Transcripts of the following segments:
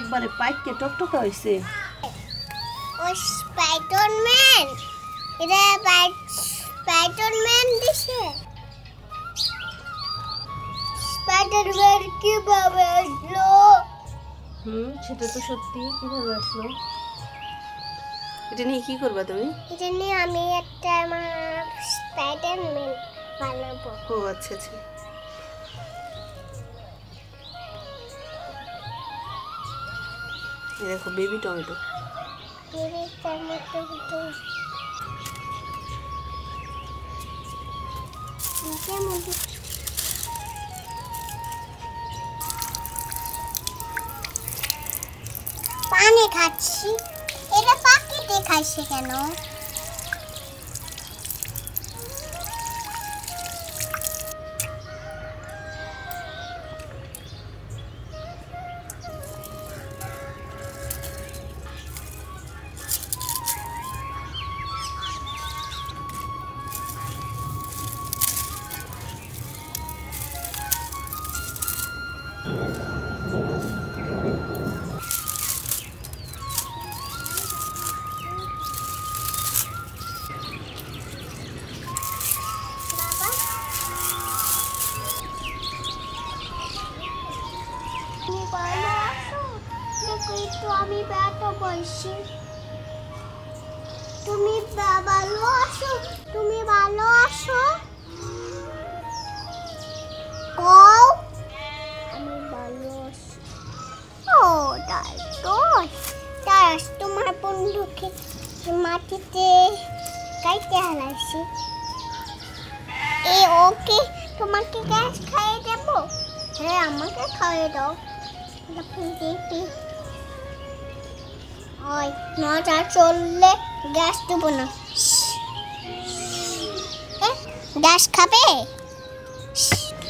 একবারে পাইকে টকটকা হইছে। ও স্পাইডারম্যান, এটা স্পাইডারম্যান দিছে। স্পাইডারম্যান কিভাবে আসলো? সেটা তো সত্যি। কিভাবে আসলো? এটা নিয়ে কি করবা তুমি? এটা নিয়ে আমি একটা আমার স্পাইডারম্যান বানাবো। ও আচ্ছা আচ্ছা। দেখো বেবি টমেটো। বেবি টমেটো তো পানি খাচ্ছি। এটা পাখিতে খাইছে কেন? আমি ভালো বলছি। তুমি ভালো আছো? তুমি ভালো আছো? কও আমি ভালো আছি। ও তাই তো, তাই তোমার বন্ধুকে মাটিতে কাইতে হারাইছি। ওকে তোমাকে গ্যাস খাইয়ে দেবো? হ্যাঁ, আমাকে খাইয়ে দাও। ওই নটা চললে গ্যাস দেবো না। গ্যাস খাবে?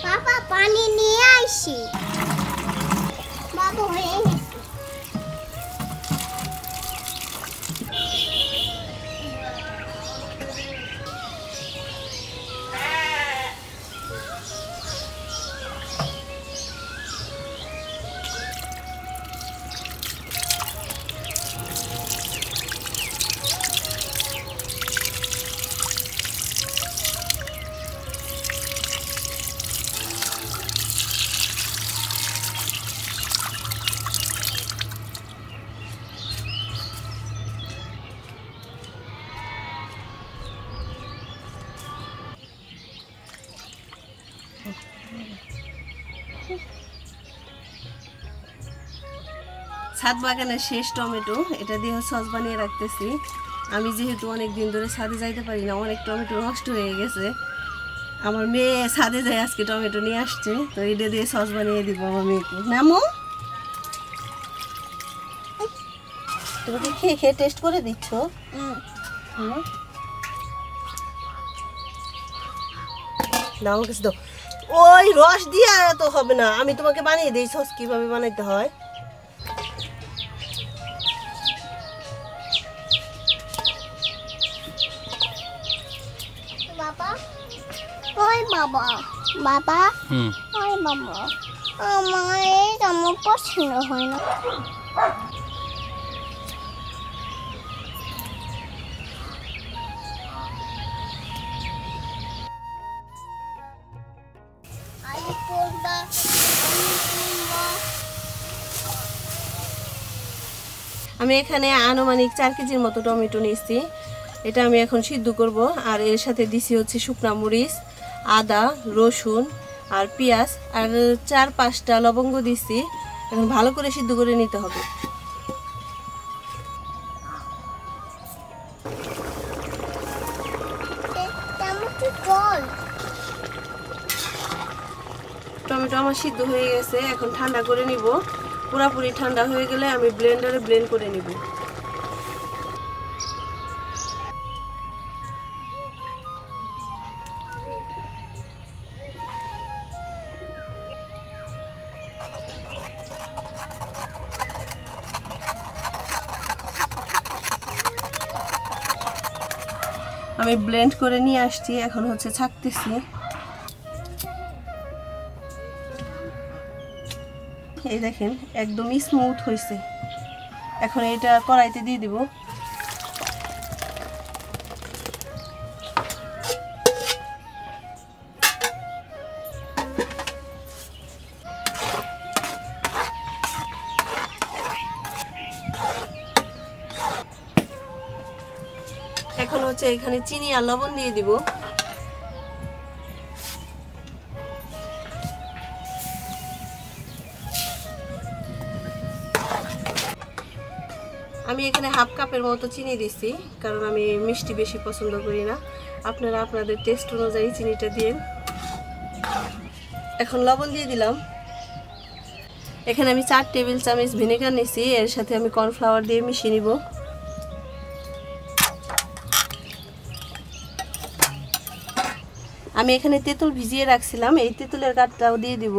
বাবা পানি নিয়ে আইসি। বাবু হয়ে গেছে। ছাদ বাগানের শেষ টমেটো, এটা দিয়ে সস বানিয়ে রাখতেছি। আমি যেহেতু অনেক দিন ধরে ছাদে যাইতে পারি না, অনেক টমেটো নষ্ট হয়ে গেছে। আমার মেয়ে ছাদে যায় আজকে টমেটো নিয়ে আসছে, তো এটা দিয়ে সস বানিয়ে দিব আমার মেয়েকে। নামো, তুমি কি খেয়ে খেয়ে টেস্ট করে দিচ্ছ? দাও আমাকে দাও। ওই রস দিয়ে তো হবে না, আমি তোমাকে বানিয়ে দিই সস কিভাবে বানাইতে হয়। বাবা, ওই বাবা, বাবা, ওই বাবা, আমার আমার পছন্দ হয় না। আমি এখানে আনুমানিক 4 কেজির মতো টমেটো নিয়েছি। এটা আমি এখন সিদ্ধ করব। আর এর সাথে দিছি হচ্ছে শুকনা মরিচ, আদা, রসুন আর পেঁয়াজ আর 4-5টা লবঙ্গ দিছি। এখন ভালো করে সিদ্ধ করে নিতে হবে। টমেটো আমার সিদ্ধ হয়ে গেছে, এখন ঠান্ডা করে নিব। পুরোপুরি ঠান্ডা হয়ে গেলে আমি ব্লেন্ডারে ব্লেন্ড করে নিব। আমি ব্লেন্ড করে নিয়ে আসছি, এখন হচ্ছে ছাকতেছি। এই দেখেন একদম স্মুথ হয়েছে। এখন এটা কড়াইতে দিয়ে দিব। এখন হচ্ছে এখানে চিনি আর লবণ দিয়ে দিব। আমি এখানে হাফ কাপের মতো চিনি দিচ্ছি, কারণ আমি মিষ্টি বেশি পছন্দ করি না। আপনারা আপনাদের টেস্ট অনুযায়ী চিনিটা দিন। এখন লবণ দিয়ে দিলাম। এখানে আমি 4 টেবিল চামচ ভিনেগার নিয়েছি, এর সাথে আমি কর্নফ্লাওয়ার দিয়ে মিশিয়ে নিব। আমি এখানে তেঁতুল ভিজিয়ে রাখছিলাম, এই তেঁতুলের গাঁটটাও দিয়ে দিব।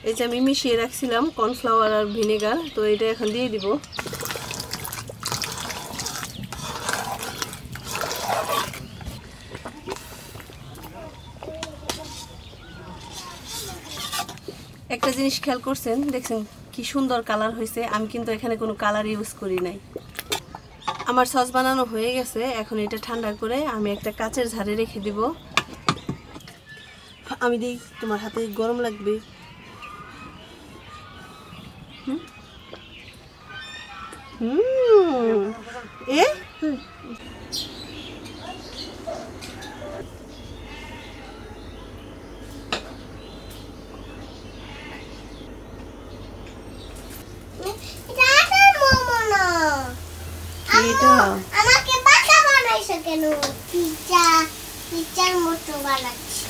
এই যে আমি মিশিয়ে রাখছিলাম কর্নফ্লাওয়ার আর ভিনেগার, তো এটা এখন দিয়ে দিব। একটা জিনিস খেয়াল করছেন, দেখছেন কি সুন্দর কালার হয়েছে। আমি কিন্তু এখানে কোনো কালার ইউজ করি নাই। আমার সস বানানো হয়ে গেছে। এখন এটা ঠান্ডা করে আমি একটা কাচের ঝাড়ে রেখে দিব। আমি দিই, তোমার হাতে গরম লাগবে। এ আমাকে বাসা বানাইছে কেন? পিজ্জার মতো বানাচ্ছি।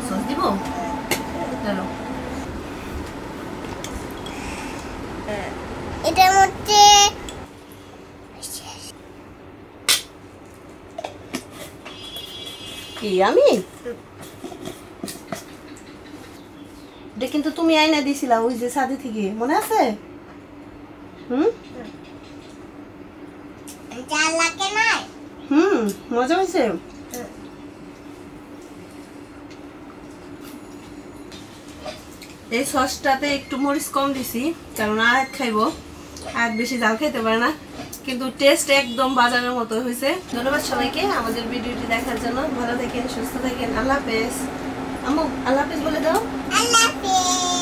সস দিব? চলো। এটার মধ্যে কি আমি? এটা কিন্তু তুমি আইনা দিছিলা ওই যে সাথে থেকে, মনে আছে? জাল লাগে না? মজা হয়েছে। এই সসটাতে একটু মরিচ কম দিছি, কারণ আয়াত খাইবো, আয়াত বেশি ঝাল খাইতে পারে না। কিন্তু টেস্ট একদম বাজারের মতো হয়েছে। ধন্যবাদ সবাইকে আমাদের ভিডিওটি দেখার জন্য। ভালো থাকেন, সুস্থ থাকেন। আল্লাহ হাফেজ। আম্মু আল্লাহ হাফেজ বলে দাও। আল্লাহ হাফেজ।